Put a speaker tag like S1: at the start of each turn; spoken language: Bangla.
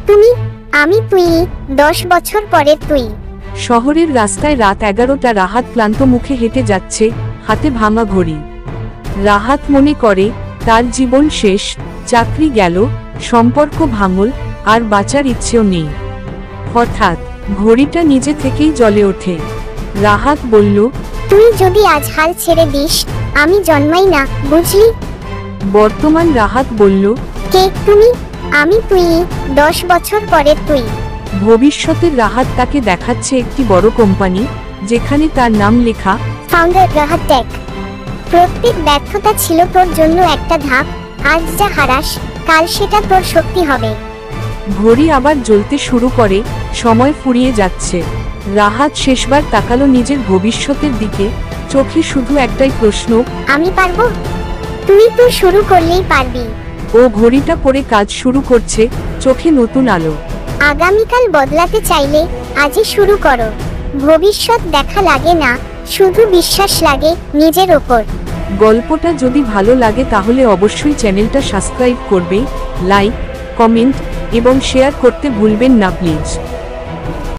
S1: তুমি? আমি তুই, 10 বছর পরে তুই।
S2: শহরের রাস্তায় রাত 11টা। রাহাত ক্লান্ত মুখে হেঁটে যাচ্ছে, হাতে ভাঙা ঘড়ি। রাহাত মনে করে তার জীবন শেষ, চাকরি গেল, সম্পর্ক ভাঙল, আর বাঁচার ইচ্ছেও নেই। হঠাৎ ঘড়িটা নিজে থেকেই জ্বলে ওঠে। রাহাত বলল,
S1: তুই যদি আজ হাল ছেড়ে দিস, আমি জন্মাই না, বুঝলি?
S2: বর্তমান। রাহাত বলল,
S1: কে তুমি? আমি তুই, 10 বছর পরে তুই।
S2: ভবিষ্যতের রাহাত তাকে দেখাচ্ছে একটি বড় কোম্পানি, যেখানে তার নাম লেখা,
S1: ফাউন্ডার রাহাত টেক। প্রত্যেক ব্যর্থতা ছিল তোর জন্য একটা ধাপ। আজ যা হারাস, কাল সেটা তোর শক্তি হবে।
S2: ঘড়ি আবার জ্বলতে শুরু করে, সময় ফুরিয়ে যাচ্ছে। রাহাত শেষবার তাকালো নিজের ভবিষ্যতের দিকে, চোখে শুধু একটাই প্রশ্ন,
S1: আমি পারবো? তুই তো শুরু করলেই পারবি।
S2: ও ঘড়িটা পরে কাজ শুরু করছে, চোখে নতুন আলো।
S1: আগামীকাল বদলাতে চাইলে আজই শুরু করো। ভবিষ্যৎ দেখা লাগে না, শুধু বিশ্বাস লাগে নিজের ওপর।
S2: গল্পটা যদি ভালো লাগে তাহলে অবশ্যই চ্যানেলটা সাবস্ক্রাইব করবে, লাইক, কমেন্ট এবং শেয়ার করতে ভুলবেন না প্লিজ।